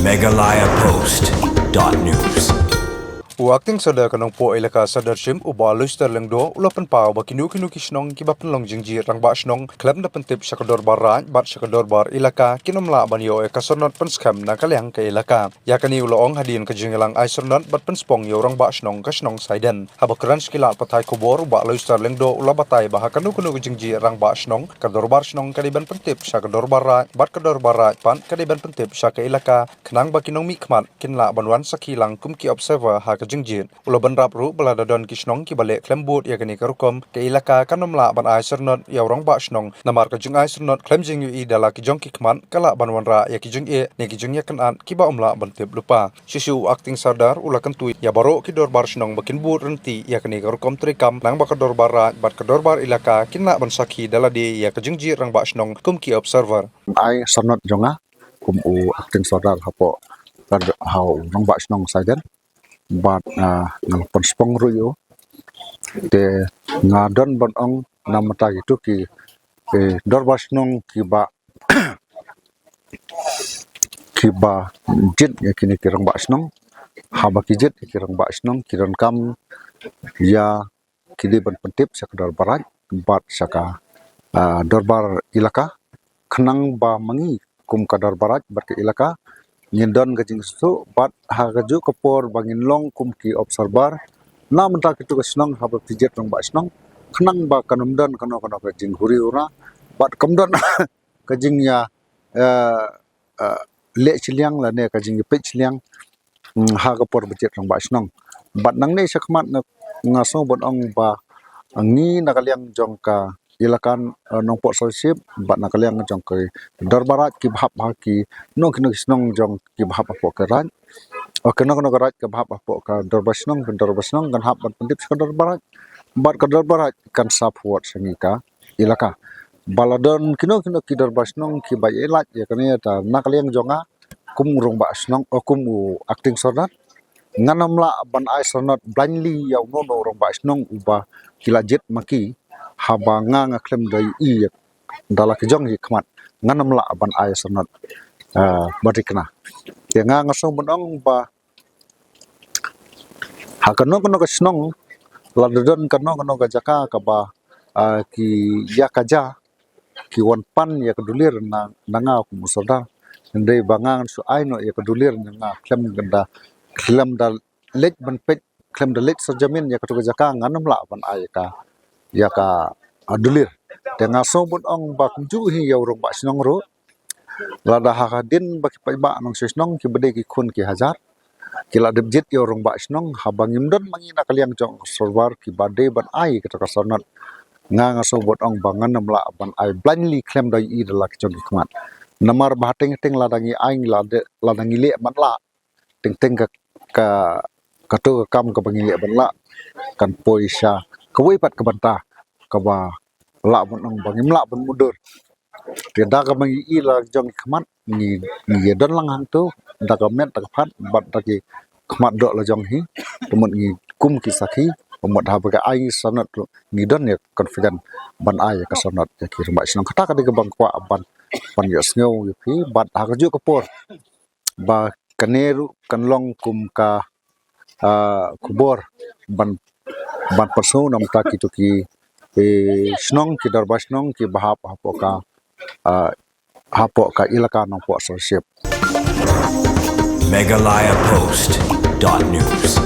megalayapost.news. Wakting sada kanong po ilaka sa darshim ubalus terlengdo ulapan pau bakinu kisnong kibapan long jingji rang ba snong klem na pentip sa kador baran bat sa kador bar ilaka kinomla banyo e kasonot penskam na kalyang ka ilaka yakani uloong hadin ka jingilang ay sonot bat penspong yo rang ba snong kasnong saiden habakran skila patay kubor ubalus terlengdo ulabatay baha kanu jingji rang ba snong kador bar snong kadiban pentip sa kador baran bat kador barat pan kadiban pentip sa ka ilaka kenang bakinong mikmat kinla banwan sa kilang kumki observer ha jingjin ulaban rapru beladadon kisnong kibalik klembut yakani karukom ke ilaka kanomla ban ai sernot yaurong ba snong namar ka jing ai sernot klemjing yu dala ki jong kikman kala banwanra ya ki jing e ne ki jing yakan kiba umla bantib lupa sisu acting sardar ulakan tu ya baro ki dor bar snong bakin but renti yakani karukom trikam nang ba kador barat bat kador bar ilaka kinla ban sakhi dala de ya ka jingji rang ba snong kumki observer ai sernot jonga kum u acting sardar hapo kad hau rang ba snong sajen bat ngalpon spong ruyo te ngadon bon ong namata itu ki dorbas nong kiba kiba jit yakini kirang basnong haba kijit kirang basnong kiran kam ya kidi ban pentip sakadar barat bat saka dorbar ilaka kenang ba mangi kum kadar barat bat ke ilaka nyendon gajing su bat hagaju kapor bangin long kumki observer nam tak itu kesnong haba pijet rong basnong kenang ba kanumdan kano gajing huri ura bat kamdan gajing ya le chiliang la ne gajing pe chiliang ha kapor pijet rong basnong bat nang ne sakmat ngaso bot ong ba ngi nakaliang jongka ilakan nongpok sosip bat nakaliang jong ke darbarat ki bhap ki nong kisnong jong ki bhap apok keran o kenong garat ke bhap apok ka darbasnong kan hap pentip ka darbarat bat ka darbarat kan support sengika ilaka baladon kino ki darbasnong ki bai elat ya kene ta nakaliang jonga kum rong basnong o kum acting sonat nganamla ban ai sonat blindly yaw no rong basnong uba kilajit maki haba nga klem dai i dala ke jong hi khmat nganam la ban ai sonot barikna te nga ngasong bonong ba hakano ka snong la dodon kano ka jaka ka ba ki ya kaja ki wan pan ya kedulir na nga ku musoda ndai bangang su aino ya kedulir nga klem ganda klem dal lek ban pet klem dal lek serjamin ya ka jaka nganam la ban ai ka ya ka adulir tengah sobut ong bak juhi ya urung bak sinong ro lada hakadin baki paiba nong sisnong ki bede ki khun ki hazar kila debjit ya urung bak sinong habang imdon mangina kaliang jong sorwar ki bade ban ai kata kasonat nga sobut ong bangan namla ban ai blindly claim dai i dalak jong kmat namar bahateng teng ladangi aing ladangi le man la teng ka kato kam ka bangile ban la kan poisa kawai pat kebanta kaba la bonong bangim la bon mudur tiada ka bangi ila jong khamat ni don lang hang tu da ka met da phat bat da ki khamat do la jong hi tumut ni kum ki sakhi pemot ha ka ai sanat ni don ya confident ban ai ka sanat ya ki rumah sinong kata ka de bang kwa ban ya snyo pi bat ha ka ju ka por ba kaneru kanlong kum ka kubor ban perso nam ta ki to ki snong ki darbas snong ki bahap hapoka ilaka nong po sosip megalayapost.news.